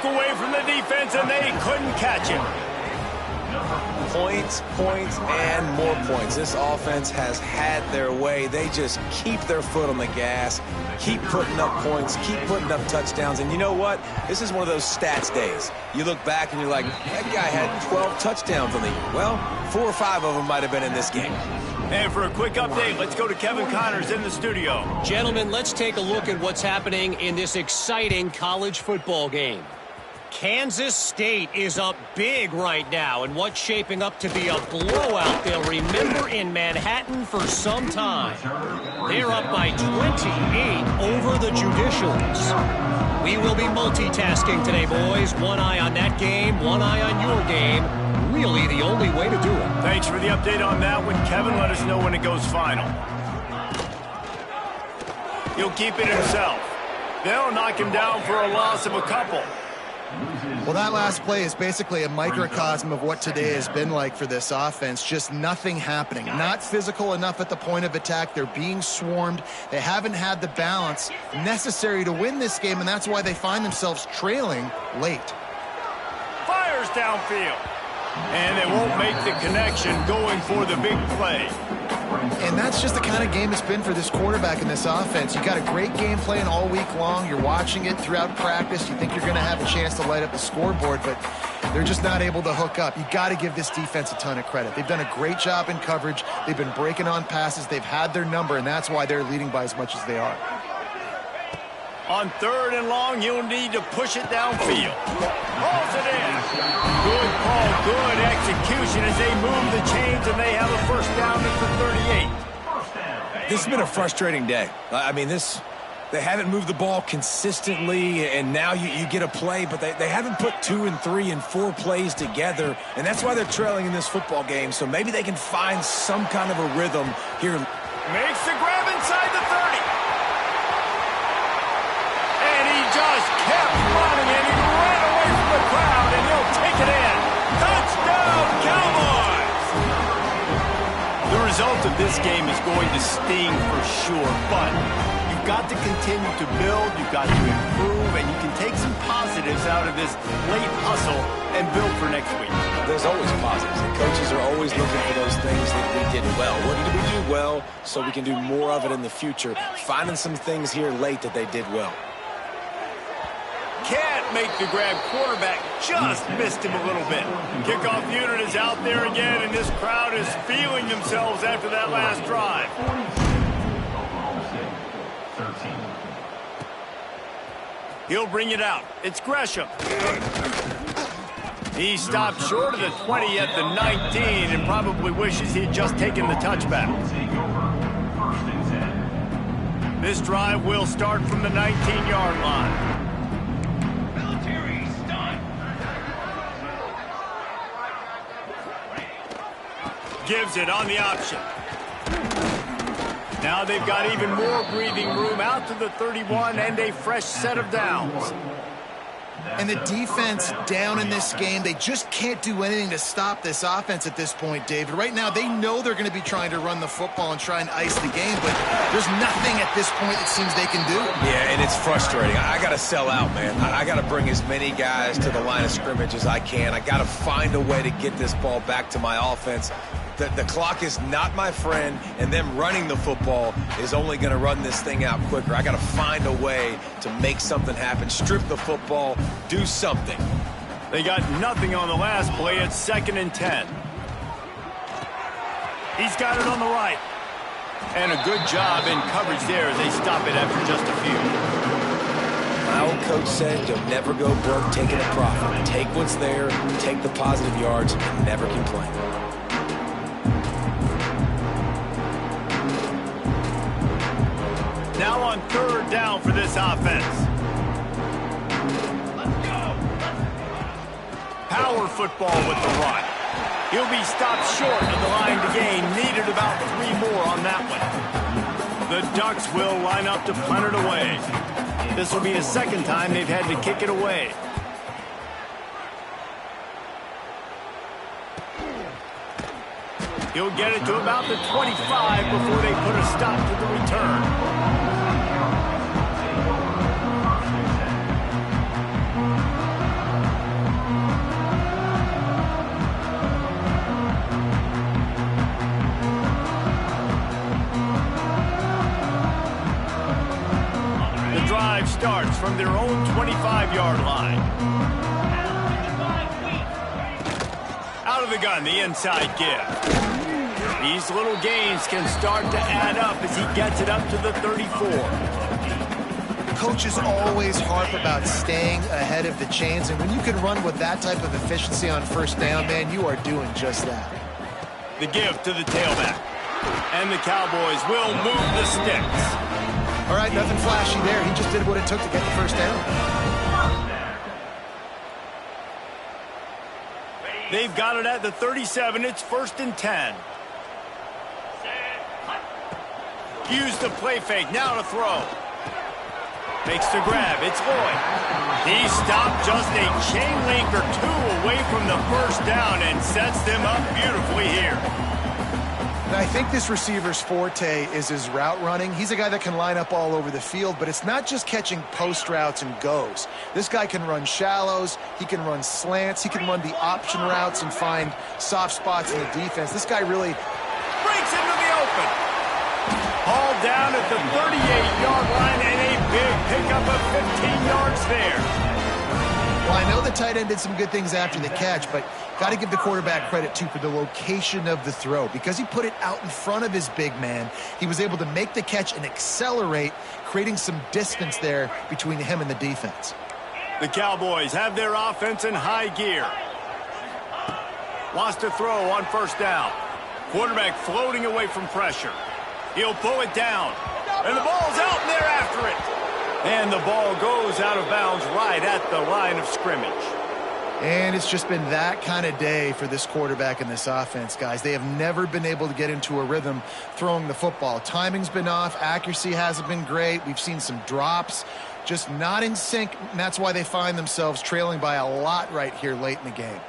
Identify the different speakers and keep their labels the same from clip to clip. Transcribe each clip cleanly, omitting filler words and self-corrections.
Speaker 1: broke away from the defense, and they couldn't catch him.
Speaker 2: Points, points, and more points. This offense has had their way. They just keep their foot on the gas, keep putting up points, keep putting up touchdowns. And you know what? This is one of those stats days. You look back and you're like, that guy had 12 touchdowns on the year. Well, 4 or 5 of them might have been in this game.
Speaker 1: And for a quick update, let's go to Kevin Connors in the studio.
Speaker 3: Gentlemen, let's take a look at what's happening in this exciting college football game. Kansas State is up big right now in what's shaping up to be a blowout they'll remember in Manhattan for some time. They're up by 28 over the Judicials. We will be multitasking today, boys. One eye on that game, one eye on your game. Really the only way to do it.
Speaker 1: Thanks for the update on that one, Kevin. Let us know when it goes final. He'll keep it himself. They'll knock him down for a loss of a couple.
Speaker 4: Well, that last play is basically a microcosm of what today has been like for this offense. Just nothing happening. Not physical enough at the point of attack. They're being swarmed. They haven't had the balance necessary to win this game, and that's why they find themselves trailing late.
Speaker 1: Fires downfield. And they won't make the connection going for the big play.
Speaker 4: And that's just the kind of game it's been for this quarterback in this offense. You got a great game plan all week long. You're watching it throughout practice. You think you're going to have a chance to light up the scoreboard, but they're just not able to hook up. You got to give this defense a ton of credit. They've done a great job in coverage. They've been breaking on passes. They've had their number, and that's why they're leading by as much as they are.
Speaker 1: On 3rd and long, you'll need to push it downfield. Hauls it in. Good call, good execution as they move the chains, and they have a first down at the 38.
Speaker 2: This has been a frustrating day. I mean, they haven't moved the ball consistently, and now you get a play, but they haven't put 2 and 3 and 4 plays together, and that's why they're trailing in this football game. So maybe they can find some kind of a rhythm here.
Speaker 1: Makes the grab inside the 30. Just kept running, and he ran away from the crowd, and he'll take it in. Touchdown, Cowboys! The result of this game is going to sting for sure, but you've got to continue to build, you've got to improve, and you can take some positives out of this late hustle and build for next week.
Speaker 2: There's always positives. The coaches are always looking for those things that we did well. What did we do well so we can do more of it in the future? Finding some things here late that they did well.
Speaker 1: Can't make the grab. Quarterback just missed him a little bit. Kickoff unit is out there again, and this crowd is feeling themselves after that last drive. He'll bring it out. It's Gresham. He stopped short of the 20 at the 19 and probably wishes he'd just taken the touchback. This drive will start from the 19-yard line. Gives it on the option. Now they've got even more breathing room out to the 31 and a fresh set of downs.
Speaker 4: And the defense down in this game, they just can't do anything to stop this offense at this point, David. Right now, they know they're going to be trying to run the football and try and ice the game, but there's nothing at this point it seems they can do.
Speaker 2: Yeah, and it's frustrating. I got to sell out, man. I got to bring as many guys to the line of scrimmage as I can. I got to find a way to get this ball back to my offense. The clock is not my friend, and them running the football is only going to run this thing out quicker. I got to find a way to make something happen, strip the football, do something.
Speaker 1: They got nothing on the last play. It's 2nd and 10. He's got it on the right. And a good job in coverage there as they stop it after just a few.
Speaker 2: My old coach said, you'll never go broke taking a profit. Take what's there, take the positive yards, and never complain.
Speaker 1: Now on 3rd down for this offense. Power football with the run. He'll be stopped short of the line to gain. Needed about 3 more on that one. The Ducks will line up to punt it away. This will be the 2nd time they've had to kick it away. He'll get it to about the 25 before they put a stop to the return. drive starts from their own 25-yard line. Out of the gun, the inside give. These little gains can start to add up as he gets it up to the 34.
Speaker 4: Coaches always harp about staying ahead of the chains, and when you can run with that type of efficiency on first down, man, you are doing just that.
Speaker 1: The give to the tailback. And the Cowboys will move the sticks.
Speaker 4: All right, nothing flashy there. He just did what it took to get the first down.
Speaker 1: They've got it at the 37. It's 1st and 10. Use the play fake. Now to throw. Makes the grab. It's Lloyd. He stopped just a chain link or two away from the first down and sets them up beautifully here.
Speaker 4: And I think this receiver's forte is his route running. He's a guy that can line up all over the field, but it's not just catching post routes and goes. This guy can run shallows. He can run slants. He can run the option routes and find soft spots in the defense. This guy really
Speaker 1: breaks into the open. All down at the 38-yard line and a big pickup of 15 yards there.
Speaker 4: Well, I know the tight end did some good things after the catch, but got to give the quarterback credit, too, for the location of the throw. Because he put it out in front of his big man, he was able to make the catch and accelerate, creating some distance there between him and the defense.
Speaker 1: The Cowboys have their offense in high gear. Wants to throw on first down. Quarterback floating away from pressure. He'll pull it down. And the ball's out, and they're after it. And the ball goes out of bounds right at the line of scrimmage.
Speaker 4: And it's just been that kind of day for this quarterback and this offense, guys. They have never been able to get into a rhythm throwing the football. Timing's been off. Accuracy hasn't been great. We've seen some drops. Just not in sync, and that's why they find themselves trailing by a lot right here late in the game.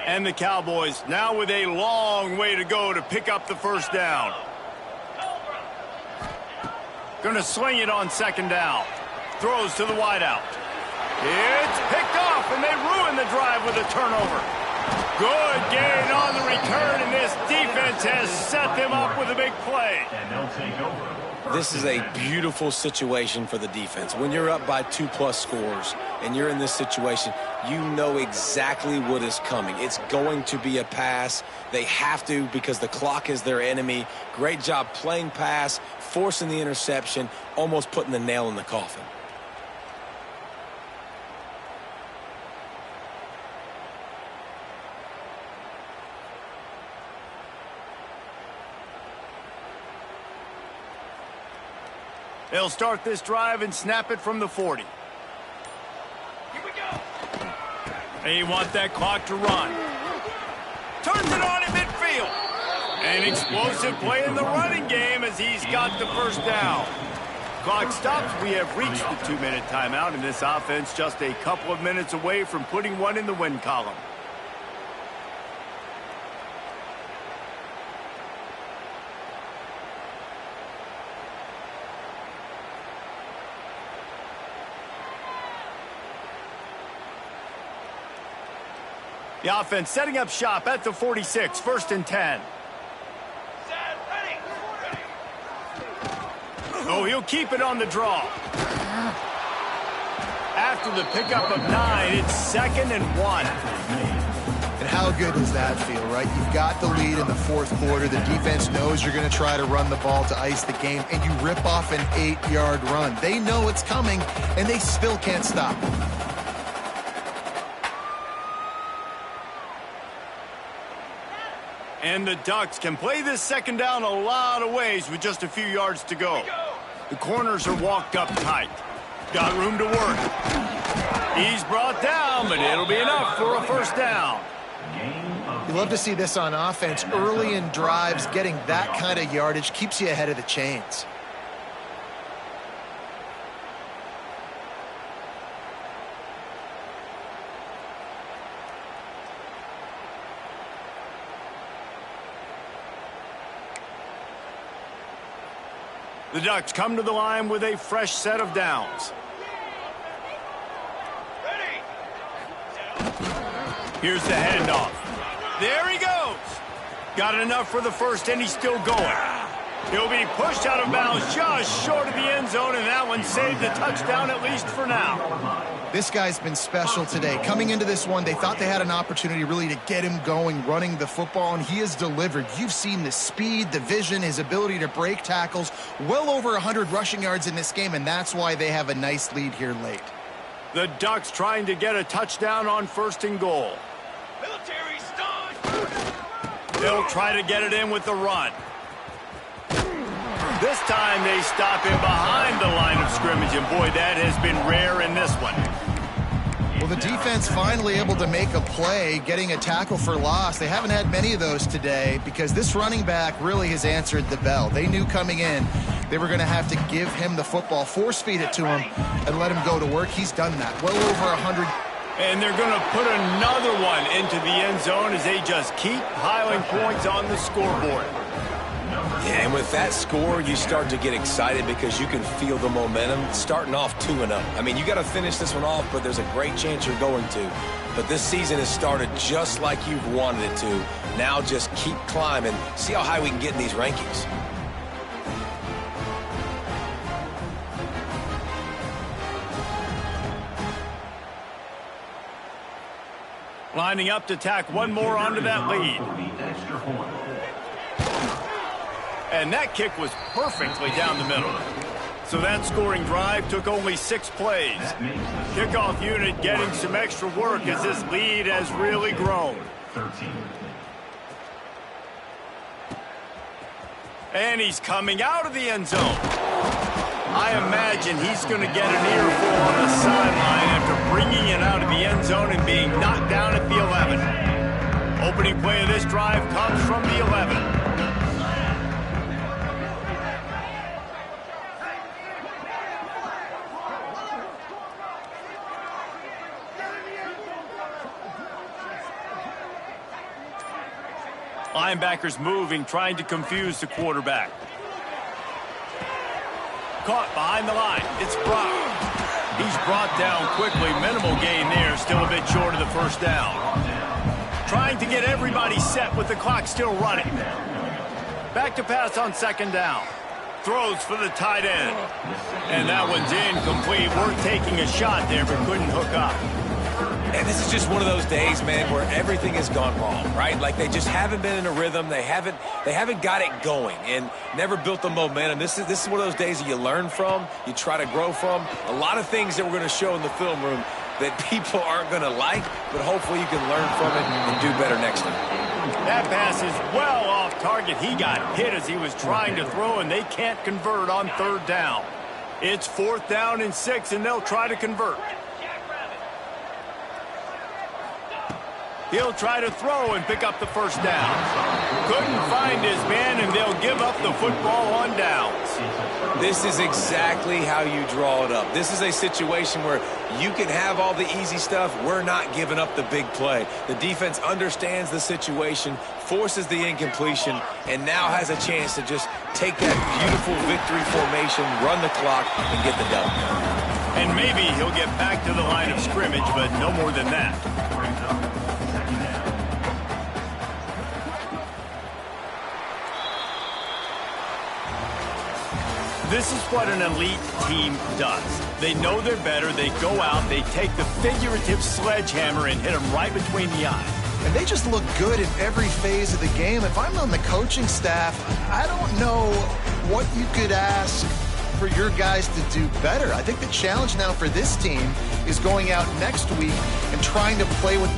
Speaker 1: And the Cowboys now with a long way to go to pick up the first down. Going to sling it on second down. Throws to the wideout. It's picked off, and they ruin the drive with a turnover. Good gain on the return, and this defense has set them up with a big play.
Speaker 5: And they'll take over.
Speaker 2: This is a beautiful situation for the defense. When you're up by 2+ scores and you're in this situation, you know exactly what is coming. It's going to be a pass. They have to because the clock is their enemy. Great job playing pass, forcing the interception, almost putting the nail in the coffin.
Speaker 1: They'll start this drive and snap it from the 40. Here we go. They want that clock to run. Turns it on at midfield. An explosive play in the running game as he's got the first down. Clock stops. We have reached the 2-minute timeout, and this offense just a couple of minutes away from putting one in the win column. The offense setting up shop at the 46, 1st and 10. Oh, he'll keep it on the draw. After the pickup of 9, it's 2nd and 1.
Speaker 4: And how good does that feel, right? You've got the lead in the fourth quarter. The defense knows you're going to try to run the ball to ice the game, and you rip off an 8-yard run. They know it's coming, and they still can't stop it.
Speaker 1: And the Ducks can play this second down a lot of ways with just a few yards to go. The corners are walked up tight. Got room to work. He's brought down, but it'll be enough for a first down.
Speaker 4: You love to see this on offense. Early in drives, getting that kind of yardage keeps you ahead of the chains.
Speaker 1: The Ducks come to the line with a fresh set of downs. Here's the handoff. There he goes. Got enough for the first, and he's still going. He'll be pushed out of bounds just short of the end zone, and that one saved the touchdown, at least for now.
Speaker 4: This guy's been special today. Coming into this one, they thought they had an opportunity really to get him going, running the football, and he has delivered. You've seen the speed, the vision, his ability to break tackles, well over 100 rushing yards in this game, and that's why they have a nice lead here late.
Speaker 1: The Ducks trying to get a touchdown on 1st and goal. They'll try to get it in with the run. This time they stop him behind the line of scrimmage, and boy, that has been rare in this one.
Speaker 4: Well, the defense finally able to make a play, getting a tackle for loss. They haven't had many of those today because this running back really has answered the bell. They knew coming in they were going to have to give him the football, force feed it to him, and let him go to work. He's done that. Well over 100.
Speaker 1: And they're going to put another one into the end zone as they just keep piling points on the scoreboard.
Speaker 2: Yeah, and with that score, you start to get excited because you can feel the momentum starting off 2-0. I mean, you got to finish this one off, but there's a great chance you're going to. But this season has started just like you've wanted it to. Now just keep climbing. See how high we can get in these rankings.
Speaker 1: Lining up to tack one more onto that lead. And that kick was perfectly down the middle. So that scoring drive took only 6 plays. Kickoff unit getting some extra work as this lead has really grown. And he's coming out of the end zone. I imagine he's going to get an earful on the sideline after bringing it out of the end zone and being knocked down at the 11. Opening play of this drive comes from the 11. Linebackers moving, trying to confuse the quarterback. Caught behind the line. It's Brock. He's brought down quickly. Minimal gain there. Still a bit short of the first down. Trying to get everybody set with the clock still running. Back to pass on 2nd down. Throws for the tight end. And that one's incomplete. We're taking a shot there, but couldn't hook up.
Speaker 2: And this is just one of those days, man, where everything has gone wrong, right? Like they just haven't been in a rhythm. They haven't got it going and never built the momentum. This is one of those days that you learn from, you try to grow from. A lot of things that we're going to show in the film room that people aren't going to like, but hopefully you can learn from it and do better next time.
Speaker 1: That pass is well off target. He got hit as he was trying to throw, and they can't convert on 3rd down. It's 4th down and 6, and they'll try to convert. He'll try to throw and pick up the first down. Couldn't find his man, and they'll give up the football on downs.
Speaker 2: This is exactly how you draw it up. This is a situation where you can have all the easy stuff. We're not giving up the big play. The defense understands the situation, forces the incompletion, and now has a chance to just take that beautiful victory formation, run the clock, and get the dub.
Speaker 1: And maybe he'll get back to the line of scrimmage, but no more than that. This is what an elite team does. They know they're better. They go out. They take the figurative sledgehammer and hit them right between the eyes.
Speaker 4: And they just look good in every phase of the game. If I'm on the coaching staff, I don't know what you could ask for your guys to do better. I think the challenge now for this team is going out next week and trying to play with